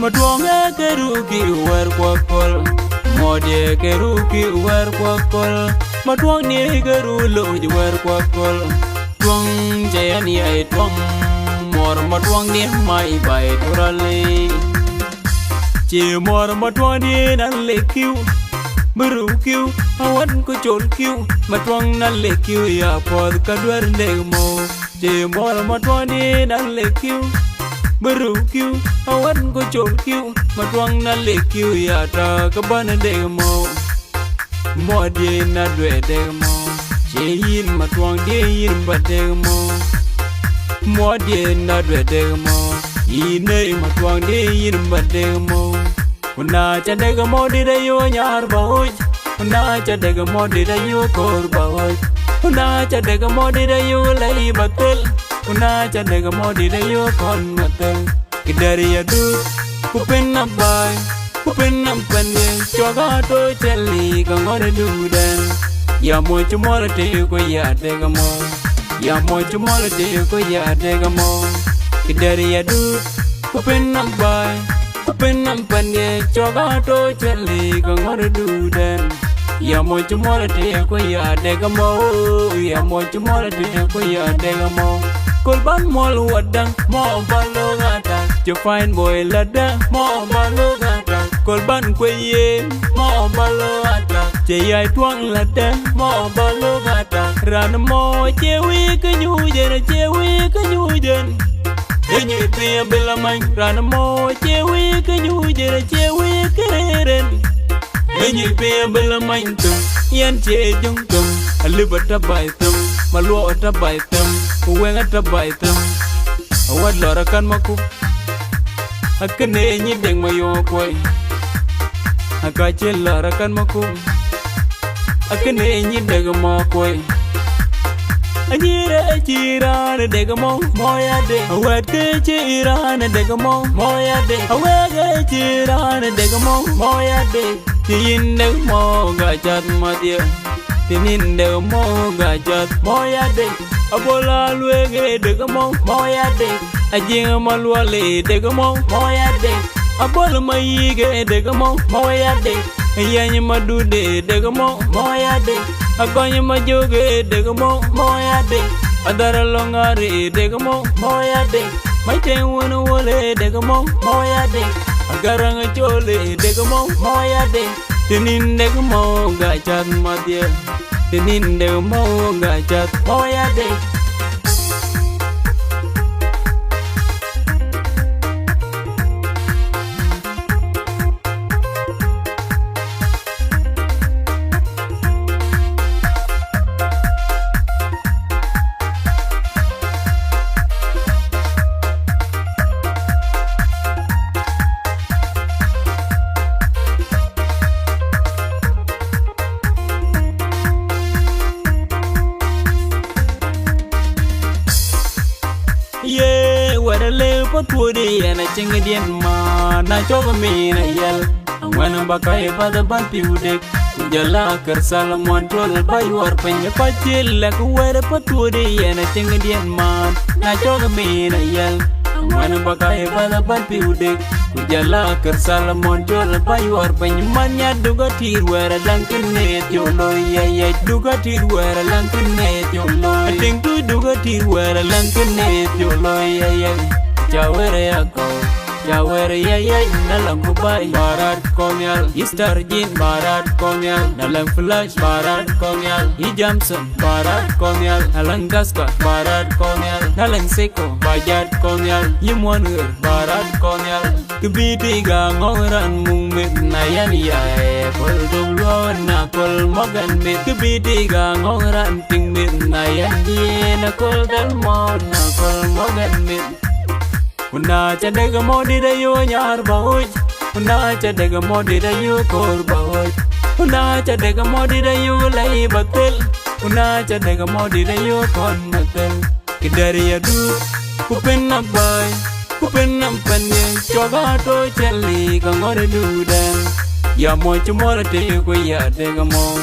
Madwonge keruki wer kwakol Modye keruki wer kwakol Madwong ni keru luj wer kwakol Twang jayan yai twang Mor madwong ni mai bai turale Chi mor madwong ni nan le kiu Beru kiu awan ko chol kiu Madwong nan le kiu ya pod kadwer ndegmo Chi mor madwong ni nan le kiu Beru kiu awan ko chol kiu Madwong nan le kiu ya ta kaban ndegmo Modye na dwe ndegmo Chi yin madwong di yin ba ndegmo Modye na dwe ndegmo Ine madwong di yin ba ndegmo Una cha ndegmo di da yo nyar ba hoj Una cha ndegmo di da yo kor ba hoj Una cha ndegmo di da yo lai batel Una cha ndegmo di da yo kon matel Kidari ya du kupin na bay Kupin na pende choga to chali kangore duden Ya mo chumora te ko ya ndegmo Ya mo chumora te ko ya ndegmo Kidari ya du kupin na bay Kupinam pande choga to chali kangore duden Ya mo chumora te ko ya ndegmo Ya mo chumora te ko ya ndegmo Kulban mol wadang mo balo gata To fine boy lada mo balo gata Kulban kweye mo balo gata Che yai twang lada mo balo gata Ran mo chewi kanyujen Enyi pia bila main rana mo chewi kereren Enyi pia bila main tum yan che jung tum Aliba tabai tum Maluo tabai tum Uwenga tabai tum Awad lora kan maku Akane enyi deng mayo koi Akache lora kan maku Akane enyi deng mo koi Anyira chirana degamo moya de Awad ke chirana degamo moya de Awad ke chirana degamo moya de Tin degamo gajat madia Tinin degamo gajat moya de Abola luege degamo moya de Jieng malwale degamo moya de Abola maige degamo moya de Yanyi madude degamo moya de Akonyi majoge degamo moya de Adara longari degamo moya de Maiten wuna wole degamo moya de Agaranga chole degamo moya de Tinin degamo gachat madya Tinin degamo gachat moya de Yeah, what a little potwoody and a chingadian man. I told me in a yell. And when I'm back, I have the bumpy dick. Jala Salomon told by your pen, your patil like a weather potwoody and a chingadian man. I told me in a yell. And when I'm back, I have the bumpy dick. Jala Salomon told by your pen, your mania dugatir where a Duncan net your lawyer. Dugatir where a Duncan net your lawyer. I think to dugatir where a Duncan net your lawyer. Jawere ako, Jawere yay, nalang kubay, Barat Kongyal, Easter Jin, Barat Kongyal, nalang Flash, Barat Kongyal, Jamson, Barat Kongyal, nalang Gaska, Barat Kongyal, nalang Seko, Bajat Kongyal, Yimwanur, Barat Kongyal, Kubitiga ngoran mumit na yan yay, Kol dublo na kol mogan mit, Kubitiga ngoran tingmit na yan di, na kol dalmo na kol mogan mit. Una cha degamo di da yo nyar ba hoj Una cha degamo di da yo kor ba hoj Una cha degamo di da yo lai batel Una cha degamo di da yo kon matel Kidari ya du kupin na bay Kupin na panye choga to chali kangore duden Ya mo chumora te ko ya degamo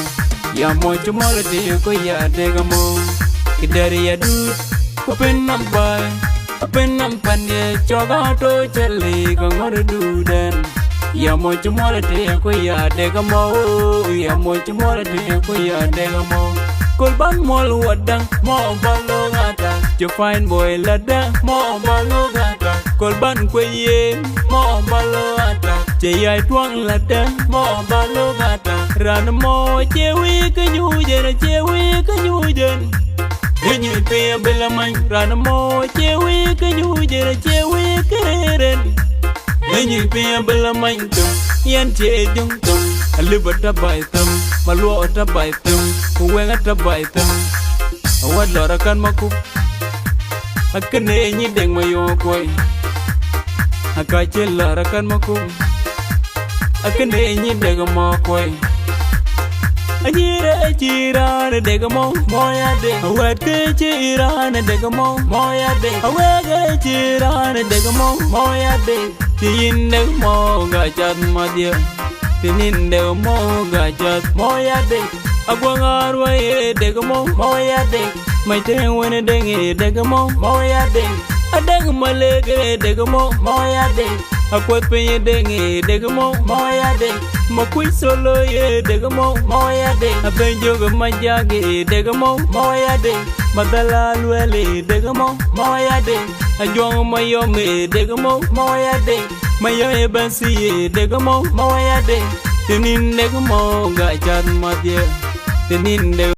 Ya mo chumora te ko ya degamo Kidari ya du kupin na bay Penam panye choga to chali gangor duden. Ya mo chumole te ko ya de gamo. Ya mo chumole te ko ya de gamo. Kolban mol wadang mo balo gata. You fine boy lada mo balo gata. Kolban kweye mo balo gata. Jayai tuang lada mo balo gata. Ran mo chewi kanyujen chewi kanyujen. Nyi pe bela man ran mo chewi kanyujen chewi keren. Nyi pe bela man tum yan che jung tum. Alibata bai tum maluo ta bai tum kuwenga ta bai tum. Awad lora kan maku akane nyi deng mayo koi. Akache lora kan maku akane nyi deng mo koi. Nyiir chirane degamo moya de. Awad ke chirane degamo moya de. Awad ke chirane degamo moya de. Tin degamo gachat madya. Tinin degamo gachat moya de. Agwangar waye degamo moya de. Mai ten wene dengi degamo moya de. Adeg malege degamo moya de. Akwat penye dengi degamo moya de. Makui solo ye degamo moya de. Abenjoga majage degamo moya de. Madala luele degamo moya de. Ajwang mayome degamo moya de. Mayoye bansi degamo moya de. Tinin degamo gachat madye. Tinin